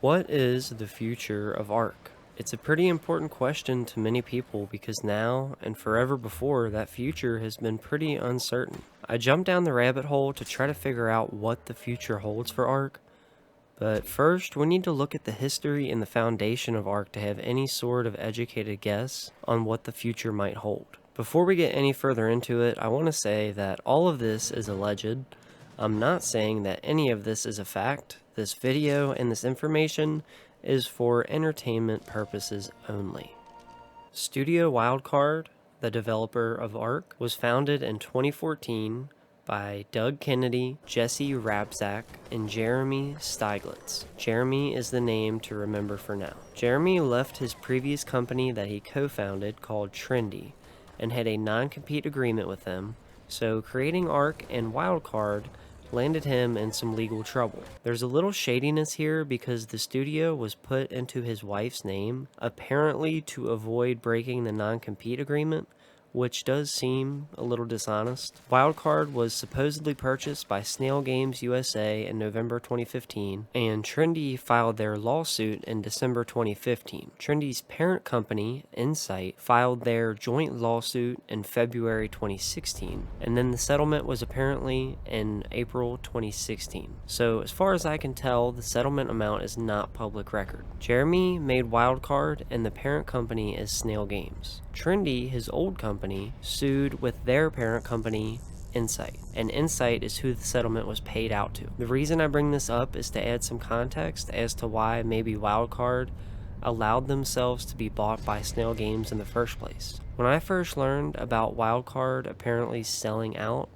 What is the future of Ark? It's a pretty important question to many people because now and forever before that future has been pretty uncertain. I jumped down the rabbit hole to try to figure out what the future holds for Ark, but first we need to look at the history and the foundation of Ark to have any sort of educated guess on what the future might hold. Before we get any further into it, I want to say that all of this is alleged. I'm not saying that any of this is a fact. This video and this information is for entertainment purposes only. Studio Wildcard, the developer of Ark, was founded in 2014 by Doug Kennedy, Jesse Rabsack, and Jeremy Steiglitz. Jeremy is the name to remember for now. Jeremy left his previous company that he co-founded called Trendy and had a non-compete agreement with them, so creating Ark and Wildcard landed him in some legal trouble. There's a little shadiness here because the studio was put into his wife's name, apparently to avoid breaking the non-compete agreement, which does seem a little dishonest. Wildcard was supposedly purchased by Snail Games USA in November 2015, and Trendy filed their lawsuit in December 2015. Trendy's parent company, Insight, filed their joint lawsuit in February 2016, and then the settlement was apparently in April 2016. So as far as I can tell, the settlement amount is not public record. Jeremy made Wildcard, and the parent company is Snail Games. Trendy, his old company, sued with their parent company, Insight, and Insight is who the settlement was paid out to. The reason I bring this up is to add some context as to why maybe Wildcard allowed themselves to be bought by Snail Games in the first place. When I first learned about Wildcard apparently selling out,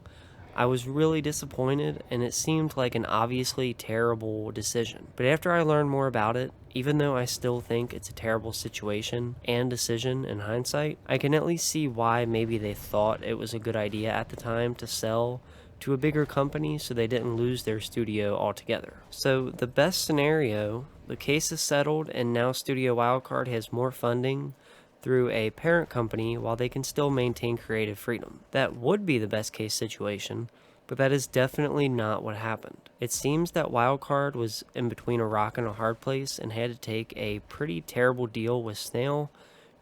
I was really disappointed, and it seemed like an obviously terrible decision. But after I learned more about it, even though I still think it's a terrible situation and decision in hindsight, I can at least see why maybe they thought it was a good idea at the time to sell to a bigger company so they didn't lose their studio altogether. So the best scenario, the case is settled and now Studio Wildcard has more funding through a parent company while they can still maintain creative freedom. That would be the best case situation, but that is definitely not what happened. It seems that Wildcard was in between a rock and a hard place and had to take a pretty terrible deal with Snail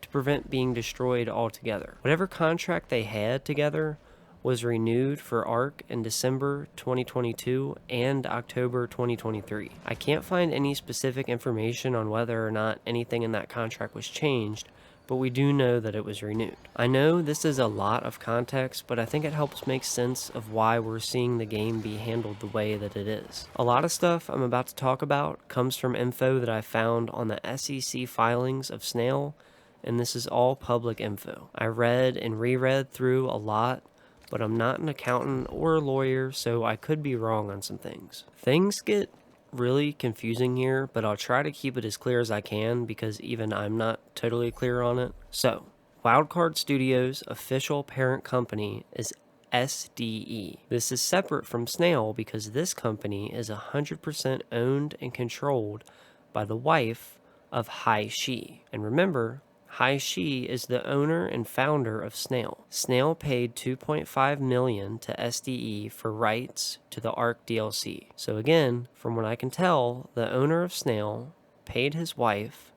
to prevent being destroyed altogether. Whatever contract they had together was renewed for Ark in December 2022 and October 2023. I can't find any specific information on whether or not anything in that contract was changed, but we do know that it was renewed. I know this is a lot of context, but I think it helps make sense of why we're seeing the game be handled the way that it is. A lot of stuff I'm about to talk about comes from info that I found on the SEC filings of Snail, and this is all public info. I read and reread through a lot, but I'm not an accountant or a lawyer, so I could be wrong on some things. Things get really confusing here, but I'll try to keep it as clear as I can because even I'm not totally clear on it. So, Wildcard Studios' official parent company is SDE. This is separate from Snail because this company is 100% owned and controlled by the wife of Shady. And remember, Shady is the owner and founder of Snail. Snail paid $2.5 million to SDE for rights to the Ark DLC. So again, from what I can tell, the owner of Snail paid his wife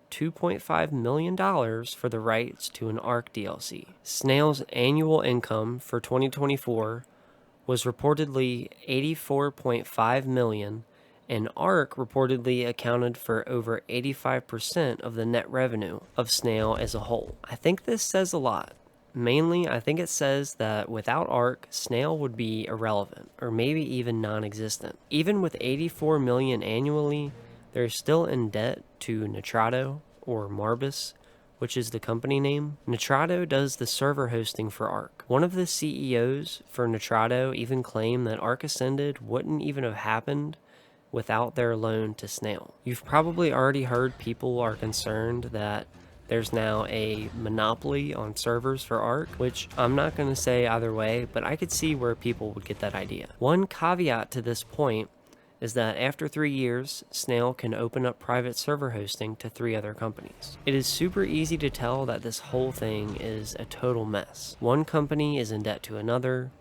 $2.5 million for the rights to an Ark DLC. Snail's annual income for 2024 was reportedly $84.5 million, and Ark reportedly accounted for over 85% of the net revenue of Snail as a whole. I think this says a lot. Mainly, I think it says that without Ark, Snail would be irrelevant, or maybe even non-existent. Even with $84 million annually, they're still in debt to Nitrado, or Marbus, which is the company name. Nitrado does the server hosting for Ark. One of the CEOs for Nitrado even claimed that Ark Ascended wouldn't even have happened without their loan to Snail. You've probably already heard people are concerned that there's now a monopoly on servers for Ark, which I'm not going to say either way, but I could see where people would get that idea. One caveat to this point is that after 3 years, Snail can open up private server hosting to 3 other companies. It is super easy to tell that this whole thing is a total mess. One company is in debt to another,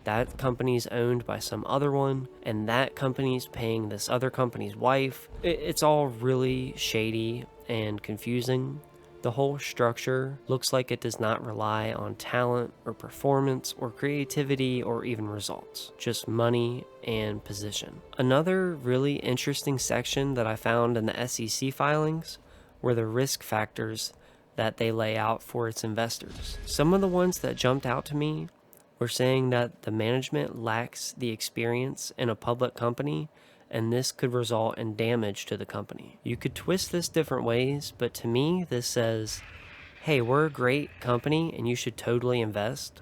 that company's owned by some other one, and that company's paying this other company's wife. It's all really shady and confusing. The whole structure looks like it does not rely on talent or performance or creativity or even results, just money and position. Another really interesting section that I found in the SEC filings were the risk factors that they lay out for its investors. Some of the ones that jumped out to me were saying that the management lacks the experience in a public company, and this could result in damage to the company. You could twist this different ways, but to me, this says, hey, we're a great company and you should totally invest,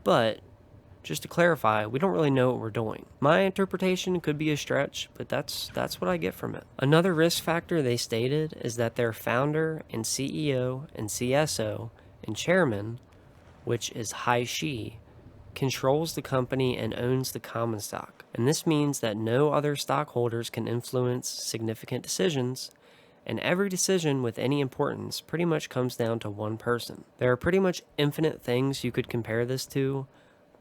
but just to clarify, we don't really know what we're doing. My interpretation could be a stretch, but that's what I get from it. Another risk factor they stated is that their founder and CEO and CSO and chairman, which is Shi, controls the company and owns the common stock. And this means that no other stockholders can influence significant decisions, and every decision with any importance pretty much comes down to one person. There are pretty much infinite things you could compare this to,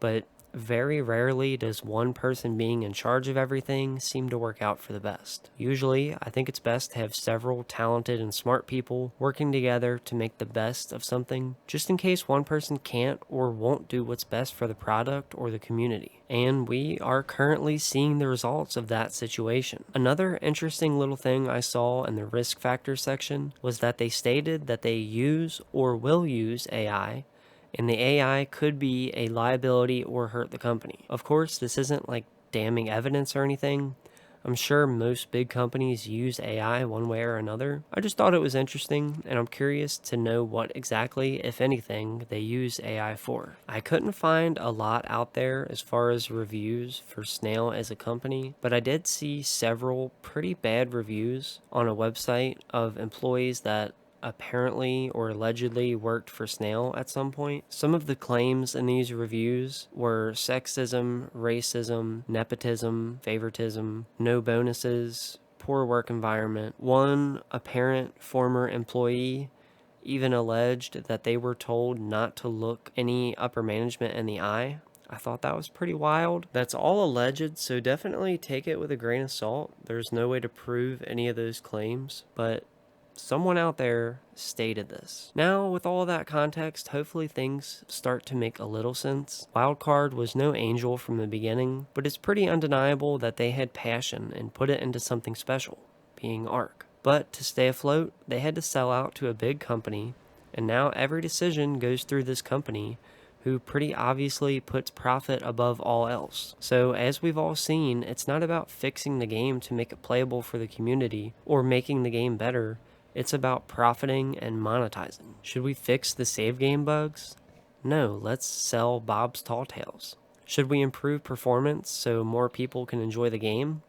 but very rarely does one person being in charge of everything seem to work out for the best. Usually, I think it's best to have several talented and smart people working together to make the best of something, just in case one person can't or won't do what's best for the product or the community. And we are currently seeing the results of that situation. Another interesting little thing I saw in the risk factor section was that they stated that they use or will use AI, and the AI could be a liability or hurt the company. Of course, this isn't like damning evidence or anything. I'm sure most big companies use AI one way or another. I just thought it was interesting, and I'm curious to know what exactly, if anything, they use AI for. I couldn't find a lot out there as far as reviews for Snail as a company, but I did see several pretty bad reviews on a website of employees that apparently or allegedly worked for Snail at some point. Some of the claims in these reviews were sexism, racism, nepotism, favoritism, no bonuses, poor work environment. One apparent former employee even alleged that they were told not to look any upper management in the eye. I thought that was pretty wild. That's all alleged, so definitely take it with a grain of salt. There's no way to prove any of those claims, but someone out there stated this. Now, with all that context, hopefully things start to make a little sense. Wildcard was no angel from the beginning, but it's pretty undeniable that they had passion and put it into something special, being Ark. But to stay afloat, they had to sell out to a big company, and now every decision goes through this company, who pretty obviously puts profit above all else. So as we've all seen, it's not about fixing the game to make it playable for the community or making the game better. It's about profiting and monetizing. Should we fix the save game bugs? No, let's sell Bob's Tall Tales. Should we improve performance so more people can enjoy the game?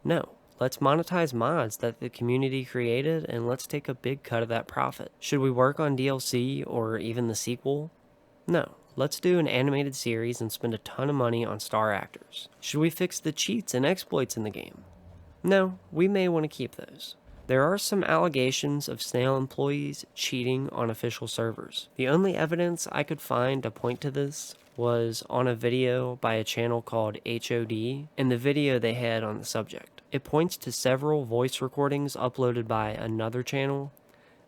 No, let's monetize mods that the community created and let's take a big cut of that profit. Should we work on DLC or even the sequel? No, let's do an animated series and spend a ton of money on star actors. Should we fix the cheats and exploits in the game? No, we may want to keep those. There are some allegations of Snail employees cheating on official servers. The only evidence I could find to point to this was on a video by a channel called HOD and the video they had on the subject. It points to several voice recordings uploaded by another channel.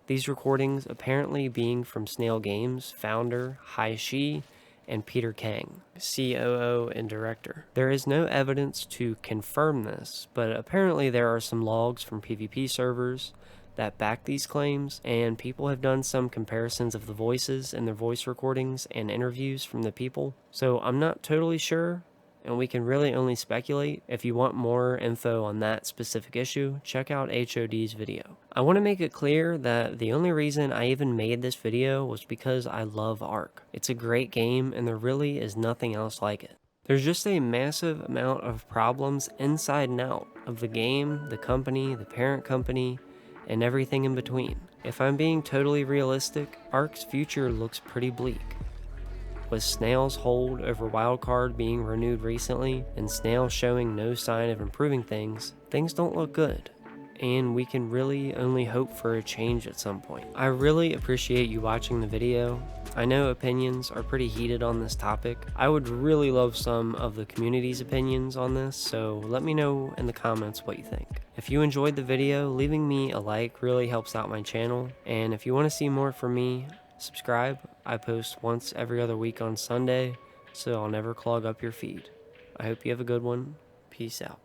These recordings apparently being from Snail Games founder Shi and Peter Kang, COO and director. There is no evidence to confirm this, but apparently there are some logs from PvP servers that back these claims, and people have done some comparisons of the voices in their voice recordings and interviews from the people. So I'm not totally sure, and we can really only speculate. If you want more info on that specific issue, check out HOD's video. I want to make it clear that the only reason I even made this video was because I love Ark. It's a great game and there really is nothing else like it. There's just a massive amount of problems inside and out of the game, the company, the parent company, and everything in between. If I'm being totally realistic, Ark's future looks pretty bleak. With Snail's hold over wildcard being renewed recently, and Snail showing no sign of improving things, things don't look good. and we can really only hope for a change at some point. I really appreciate you watching the video. I know opinions are pretty heated on this topic. I would really love some of the community's opinions on this, so let me know in the comments what you think. If you enjoyed the video, leaving me a like really helps out my channel, and if you want to see more from me, subscribe. I post once every other week on Sunday, so I'll never clog up your feed. I hope you have a good one. Peace out.